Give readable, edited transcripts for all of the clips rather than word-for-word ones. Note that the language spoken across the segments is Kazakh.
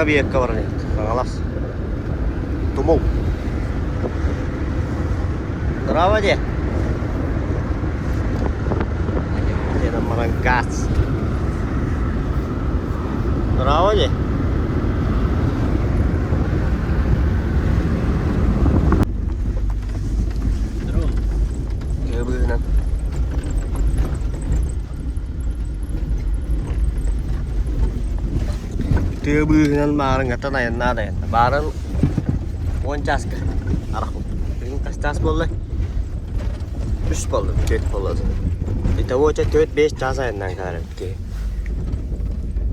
Başka bir yer kavarın. Bağlas. Tumul. Bravo diye. Hadi bana gaz. Bravo diye. Kebunan. Kebunan marang kata nayan nada ya. Barang wancas ke arah. Ringkas cas boleh. Üç boleh, dört boleh. Itu wajah dört beş casa yang nangkaran ke.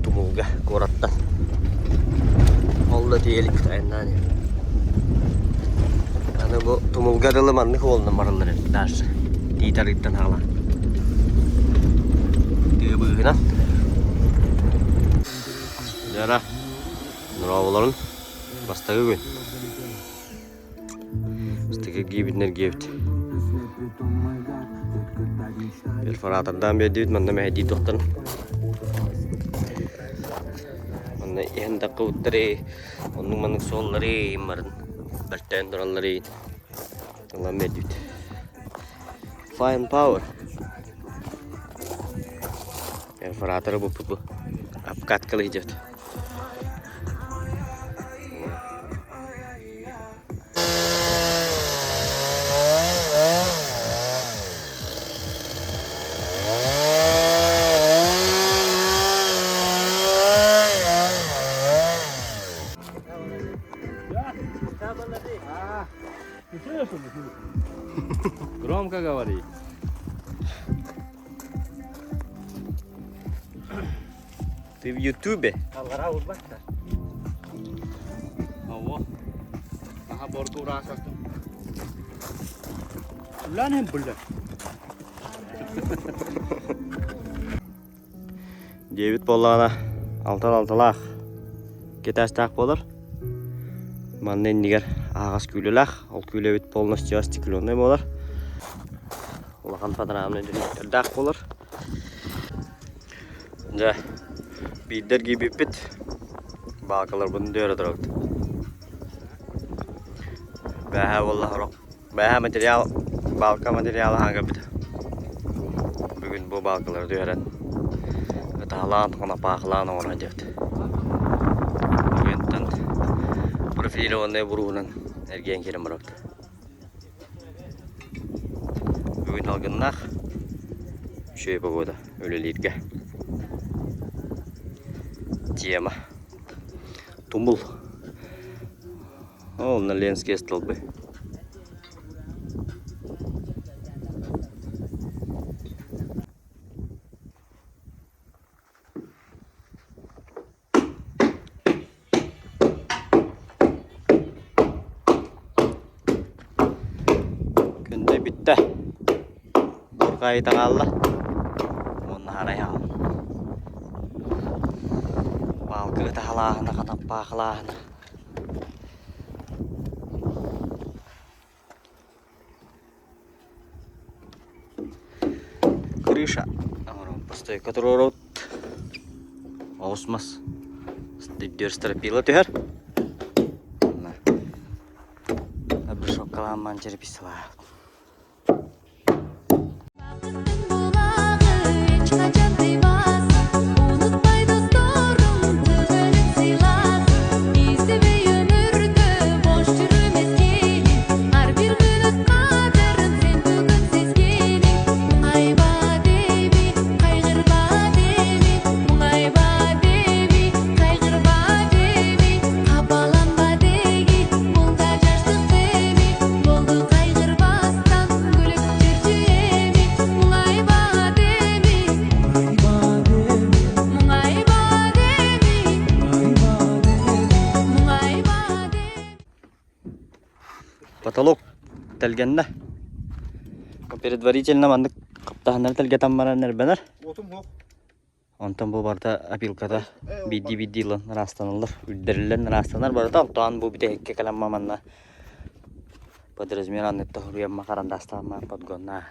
Tumulga korattan. Allah diyelik ayından ya. Yani bu tumulga dalamanlık oldu maraları dersi. Ditaritten hala. Diye buyurun. Jara. Nuravaların bastığı gün. Bastığı gibinler gibit. Bir faratardan bir düğüt manda mehdi doktorun. Manda ihan takutları, onun manık solları imarın. Berten duralları. Allah mehdi. Fine power. Bir faratar bu. Apkat kali hijat. Громко говори. Ты в Ютубе? Аллара урбакта. Ава. Aha borku rasastım. Ulan hem bulla. David bollana altalak. Ketastak bolur. Mannen niger ağız küylülak. Ol küylebit polnos jastik kilonday bolur. Olakan padramını dürdak bolur. Ja. Bider gibi bit. Balkalar bunu döre durakta. Baha vallahi rok. Baha material, balka material hangi bit. Bugün bu balkaları dören. Tahlan kana paklan olacak. Bugün tan profili onne burunan ergen kirim bıraktı. Bugün algınlar şey pagoda ölelirge. Tema tumbul. Oh, na lenski stolby. Kunde bitti. Burkayı tangalla. Mun haraya. Balkı tahlahına katap paklahına. Крыша. Пустой которого осмос. Стыдер стропила тер. Обрушок каламан черписла. Потолок телгенде. Предварительно мандык каптахандар телгетан бараннар бенер. Онтон бу барда апилкада бидди лан растаналар, үддерлен растанар барда октан бу биде хекке каламма манна. Подразмеран это хуяма карандастама подгонна.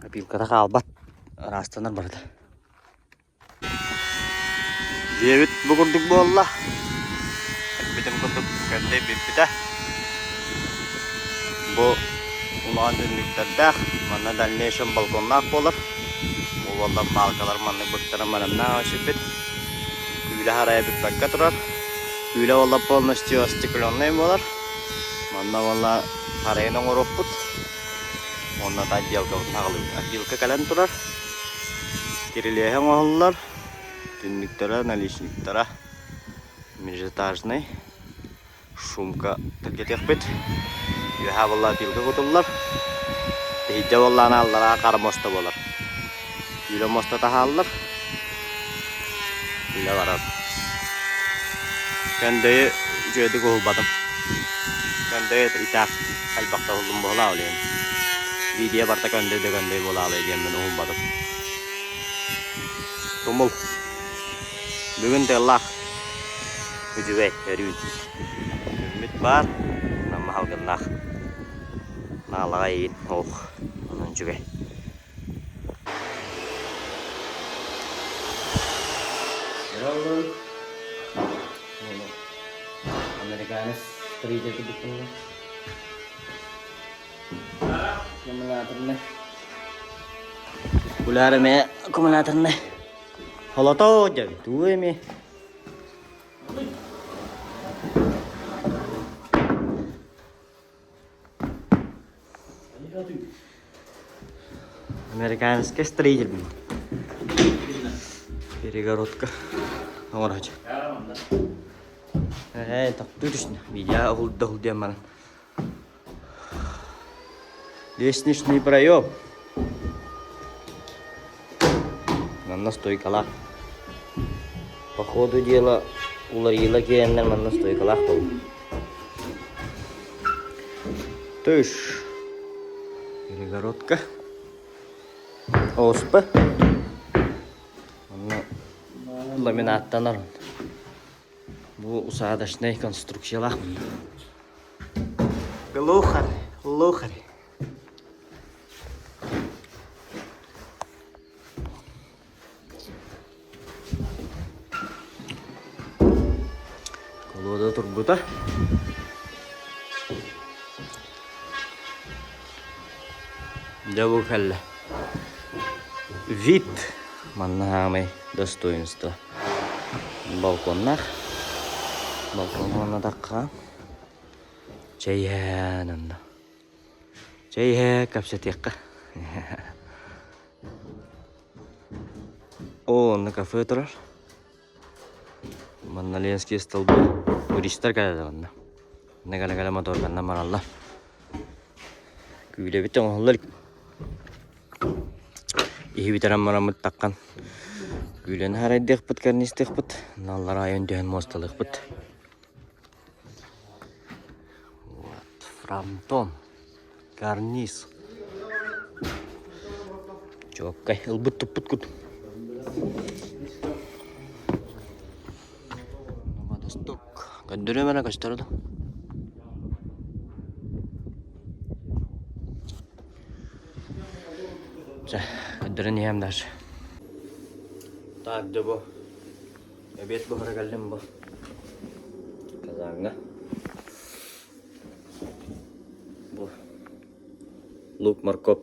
Апилкада калбат растанар барда. Jebit bugurduk bolla. Bitim kutup kende bipita. Bu ulan dünlüklerde mana dalneşen balkonnak bolar. Bu valla malkalar manlı bıktara manamna şipit. Üyle haraya bitpakka turar. Üyle valla polностью остеклённый bolar. Manna valla harayına oroput. Onna da atjelka tağılır. Atjelka kalan turar. Kiriliğe oğullar. Дынниктара, наличниктара, межэтажный, шумка тіркетекпет. Үйәһә болла пилгі құтылылар. Тейде болланы аллара қары моста болар. Үйлі моста тахалылар. Үйлі барар. Көндейі жөйді көғылбадым. Көндейі итәк әлбақта ұлым бола олайын. Видео барта көндейді көндей бола олайын мен ұлбадым. Тумыл. Бүгін теллах үжібей өрүйд. Үміт бар, намы халғыннақ. Налыға ең оқ, оның жүгей. Жыралым. Американыз стрейдерді бүкінні. Аккумуляторны. Куларыме аккумуляторны. Холото jadi tuh mi. Американский стрейдер был. Перегородка. Вроде. Так точно. Видя улдал демон. Лестничный проем. На настойкалах. По ходу дела уларила киеннен на настойкалах был. Тыш. Перегородка. Оспа. Ламинаттан. Bu usadaşnay konstruksiyalar. Лухар. Колода турбута. Дабукалла. Вид. Маннамый достоинство. Балконнах. Балконна такка. Чайянында. Чайя капсатекка. О, на кафе турар. Манналенский столбы. Туристтер кайда банда. Нагала мотор канна маралла. Күйле бит оңлар. Ихи битерам марамыт таккан. Күйлен харайдык бит карнистык бит. Наллар айын дөһөн мосталык бит. Вот, фронтон. Карниз. Чоккай, ылбыт туппут кут. Водосток. Көндөрө менен качтарды. Жа, көндөрөн ем даже. Так, дебо. Обед бохара галлем бо. Казанга. Бу. Лук, морковь.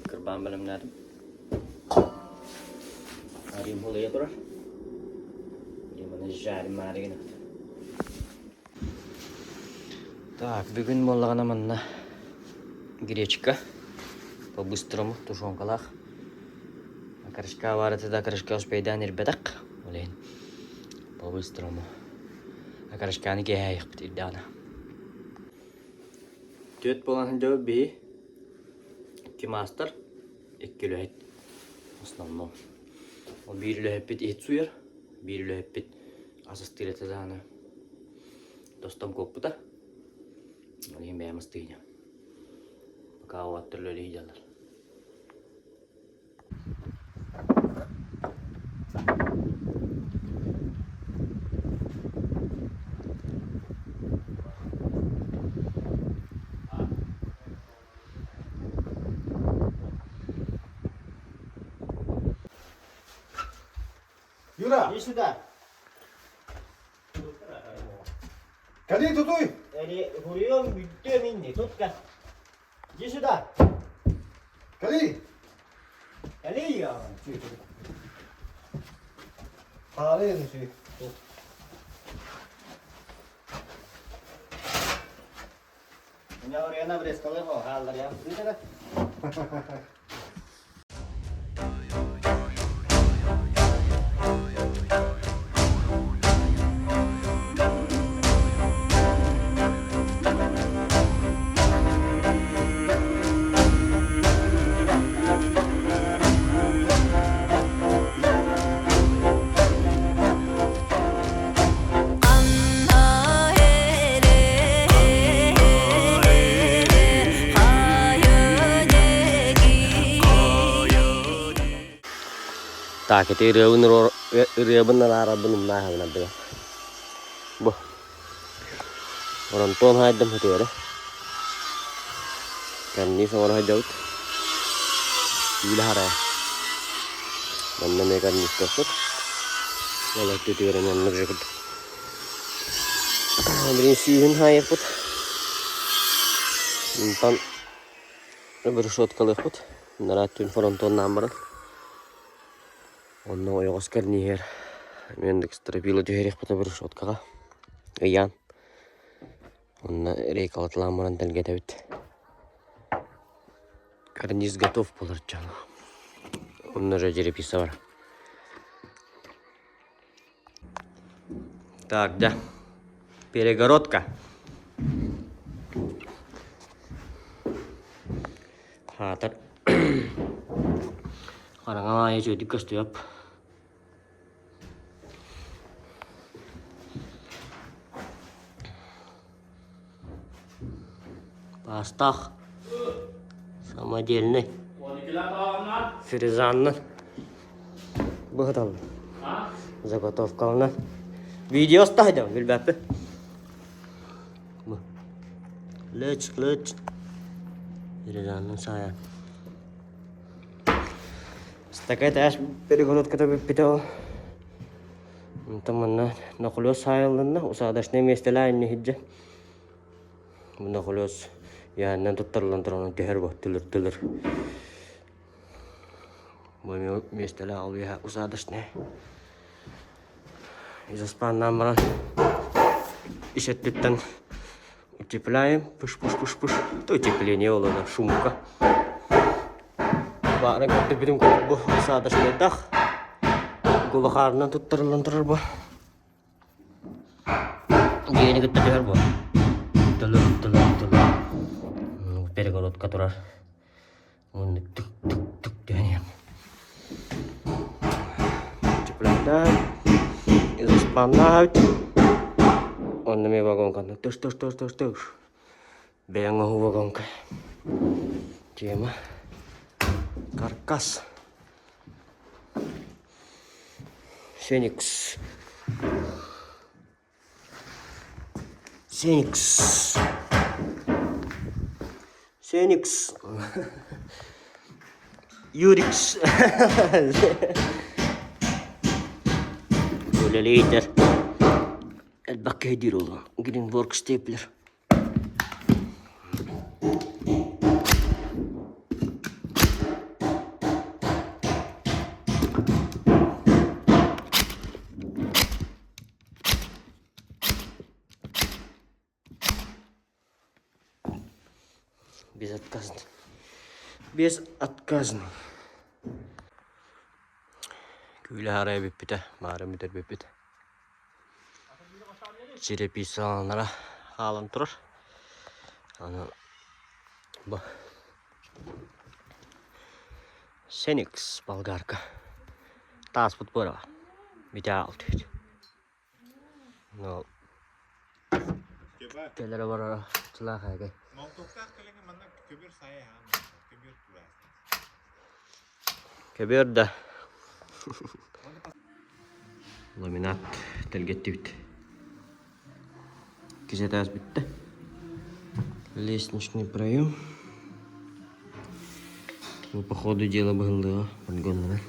Кырбан белем надо. Арим холая турар. Деманы жарим марыгына. Так, бүгін болғаны мына гречка. По-быстрому тушенкалах. Крышка варыты да крышка успейдан ирбедак. Олейн. По-быстрому. Крышканы кеяйық бітірді ана. Төт болған дөу бей. 2 мастер. 2 лөхет. Основном. Ол 1 лөхет бет ет суер. 1 лөхет бет асыстыреті заны. Достан көп бұта. Олейн бәйіміз түйіне. Пока o attırlı hiyyalar. Юра! Иди сюда. Кали, Тутуй! Eli hurriyorum büttüğüm indi. Tut gel. Gel şurada. Кали! Eli ya. Ağrıyor şu. Ya oraya ne bir kalır o hallar ya. Bir de. Tak itu ria bener arah belum nah nanti. Boh, orang tua hai dem hati ada. Kan ini sama orang jauh. Gila ada. Mana mereka ni stop. Kalau itu dia orang yang nerjut. Beri siun hai put. Entan bershot kalau put. Naratun orang tua number. Onno oyoqos karniher. Mendek strapilo joherek pata bir shotkaga. Yan. Onna рейкалат ламаран телгетебит. Карниз готов поларчан. Онно же жереписа бар. Так, да. Перегородка. Хатар. Karanga ya jadi kestiap. Pastah sama jelne. Firuzan'ın. Bakalım. Zagotovka'nın. Videosu da hadi bilbette. Leç. Firuzan'ın saya. Такая аж перегородка-то питал. Там на колес хайланна, усадашне местелайн не хиджа. На колес я на туттарлан трон дербо тилер. Мой местела ал я усадашне. Из спан намран. Ишеттен утепляем, пуш. То утепление олода шумка. Barang kopi bidim kopi bu saat sededak, gula karena tuh terlantar bu. Gini kita dengar bu, telur. Pergolot katorar, unik tuk dia. Cepletan, itu spanat, on me bagong kan, terus. Bayang ngahu bagong kan, cema. Karkas. Phoenix. Urix. Böyle lider. Elbette hedir oldu. Green work stapler. Без отказный. Kyllä haraya bippitä, maara mitä bippitä. Sirepissa on nara haalan turur. Ana bu. Phoenix Bulgarka. Taas put pora. Mitä altu? No. Kellere var çıla kayga. Kebir de. Laminat telgetti bitti. Кизетас bitti. Лестничный проем. Ну, по ходу дела было подгонно.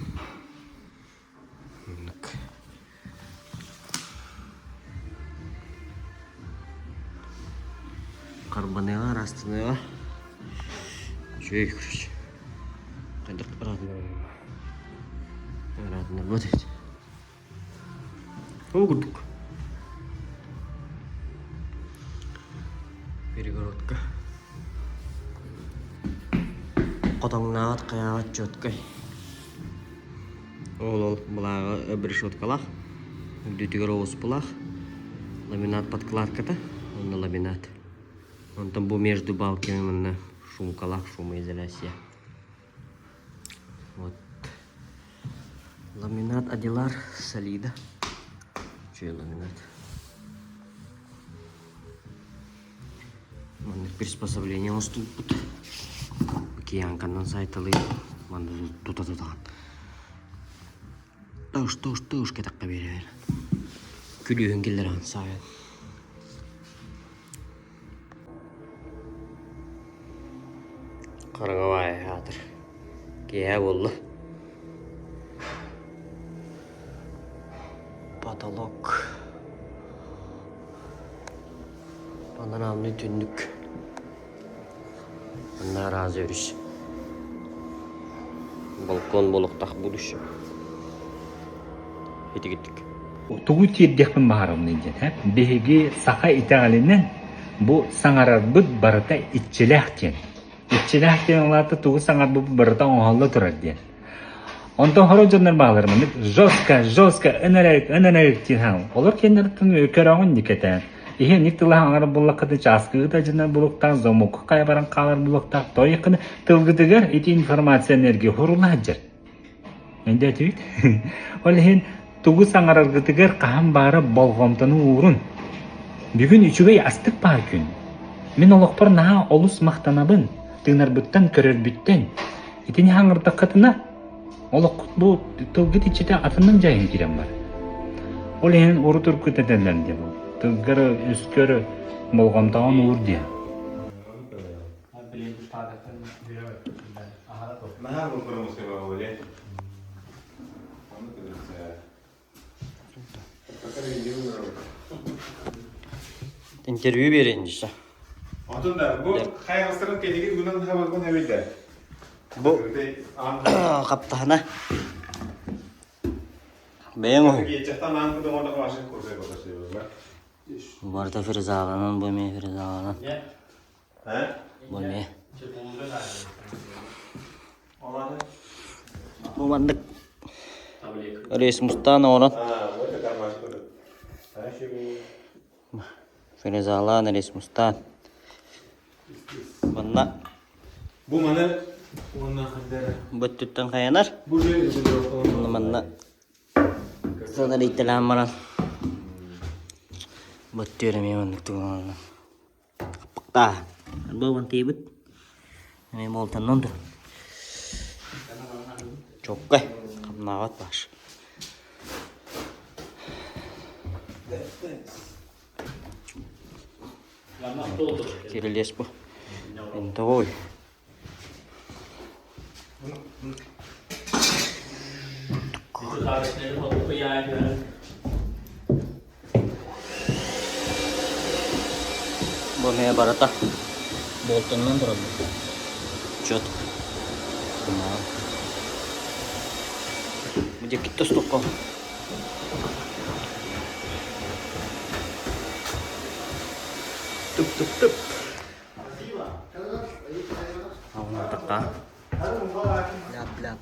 Арбаныга, растыныга. Чөй, короче. Кайдак радный работает. Огурдук. Перегородка. Котоңнағат қияват жөткай. Ол бұлағы бір шоткалақ. Дүтігер оғыз бұлақ. Ламинат подкладката. Онда ламинат. Онтан бұл между балками мына шумкалақ, шумоизоляция. Вот. Ламинат Адилар Солида. Чей ламинат? Мана приспособление уступут. Киянкандан сайталы. Мана тута-тутаған. Тауш кетаққа берер. Күлігін келдер ансайын. Қарғавай атыр. Кея болды. Потолок. Панорамный түндік. Мына разы өріш. Балкон болықтақ будущее. Етігеттік. Тугу тиердекпін бағарым дейден. Беге сақа итағалінен бұл саңарар бұд барыта итчелек ден. Итчелек ден олаты тугу саңар бұд барыта оңғалы тұрар ден. Онтан хоро жондар бағаларым. Жостка, үнәрәк ден хау. Олар кендердің өкер оғын декетен. Ihe niktila аңар бұллақыды жасқығы да жына бұлықтақ, зомуқы қай баран қалар бұлықтақ, тойықыны тылғыдығыр еті информация энергия хұрулы жыр. Менде әтевет? Ол хен тугу саңараргытыгар қаһам бары болғомтаны уурун. Бүгін үчүгей астык бар күн. Мен олоқтор наға олус мақтанабын, тыңар бүттен көрер бүттен. Етіне аңырдық қытына, олоқ бұл тылгыт ичеде атынан жайын керем бар. Ол хен ұры тұрып көтедерлерінде бұл. Тылгыры үскөрі болғомтағын уыр де. Интервью берейін дейші. Отында, бұл қайғыстырын кедеге күнін хабарған әуелді. Бұл қаптағына. Бәйін ғой. Geçekten ankıda orada karşı kursuya bakışıyor. Barda Firzağlanın, Boyme Firzağlanın. He? Boyme. Bu bandık. Reis Mustan oran. Ha, bu da karmaşık olur. Ha, şimdi... Firzağlan, Reis Mustan. Bana. Bu mana... Ondan kadar... Büttütten kayanar. Bu şey... Bana. Sana da itilam var. Büttüyorum yemenlik tuğanlar. Kapakta. Bu bantiye büt. Ini moltan nondur. Çok kay. Kamnavat baş. Kirilies bu. Entoy. Boleh barata. Boltondan duralım. Çöt. Tamam. Где kita stokol. Tup. Awang teka. Lap.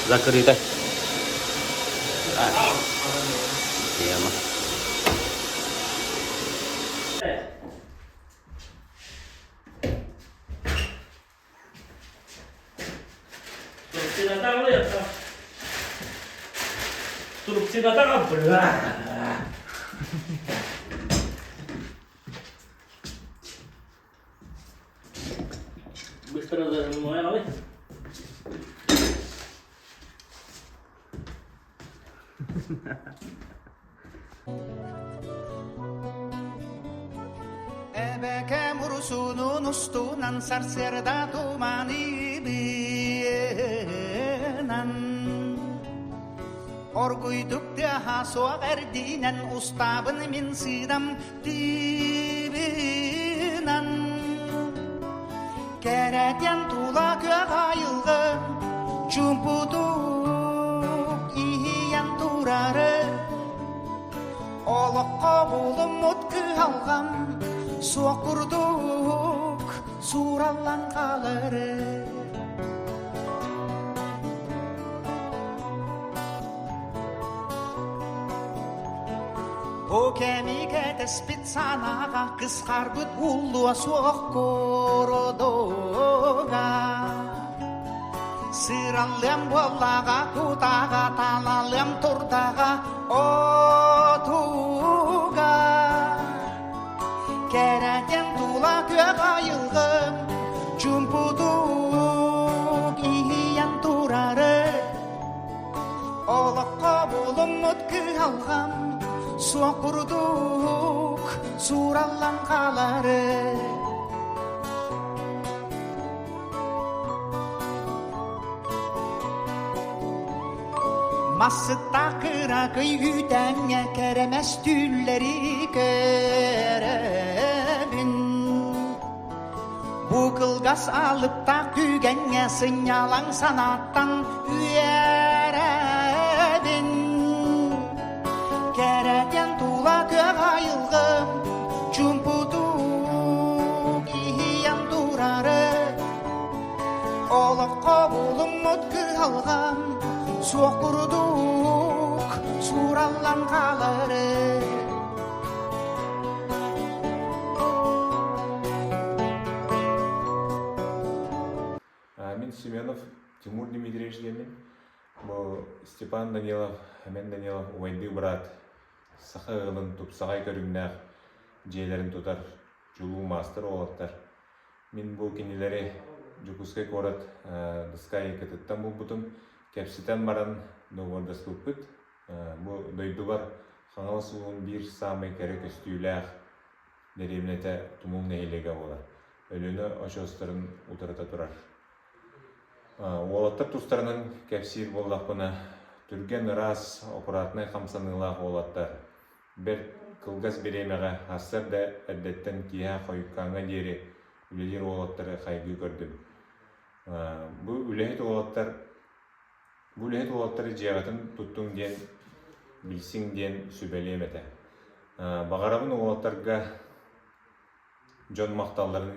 Zakari teh. Iya mah. Turup sinatang apa lah? Besar ada semuanya kali. Ebeke murusunun ustundan sarserda tumani binen Orguyduk daha soğuk erdinen ustabın min sıdam dibinan Kereten tula kök ayılgın Cumpuduk ihiyen turarı Olukka bulum mutkı algam Sokurduk surallan kalırı O kemike tespit sanaga kıskar büt ulluğa soğuk korodoga Sırallem bollaga kutaga talalem turdaga otuga Kereten tula kök ayılgım Cumpuduk ihiyen turarı Olukka bulum mutkı algam Sokurduk surallan kaları Masıkta kırakıy hüdenge keremez tülleri kerebin Bu kılgas alıp da tügenge sınyalan sanattan üyerebin Kereten tula kök ayılgım Cumpuduk ihiyen durarı Olukka bulum mutkı algam Sokurduk surallan kalırı Мен Семенов Тимур Дмитриевич демин. Бұл Степан Данилов, Амен Данилов, Уайды брат. Саха ылын тупсағай көрігнәқ жейлерін тұтар жылу мастер олаттар. Мен бұл кенелері Жукускай корат дыскай кытыттан бұл бұтын кәпсітен баран доғырдас көппіт. Бұл дойды бар қаңал суын бір самай кәрі көстүйләқ дәремнеті тұмыл нәйлеге олар. Өліні ашостарын ұтырыта тұрар. Олаттар тұстарының кәпсир болдақпына түрген рас аппаратнай қамсанылақ олаттар. Бір кылгас беремеға астар да әддеттен кия қойыққанға дері үлелер олаттары қайғы көрдім. Бұл үләйт олаттары жиғатын тұттың ден, білсің ден сүбәлеметі. Бағарабын олаттарға жон мақталарын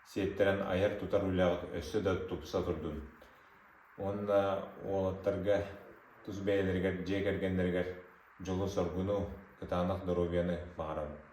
сеттерін айар тұтар үләғыт өсі да тұпса тұрдың. Онда олаттарға тұз бәйлергер, жек әргендергер жолы соргуну кытанақ доробияны бағарабын.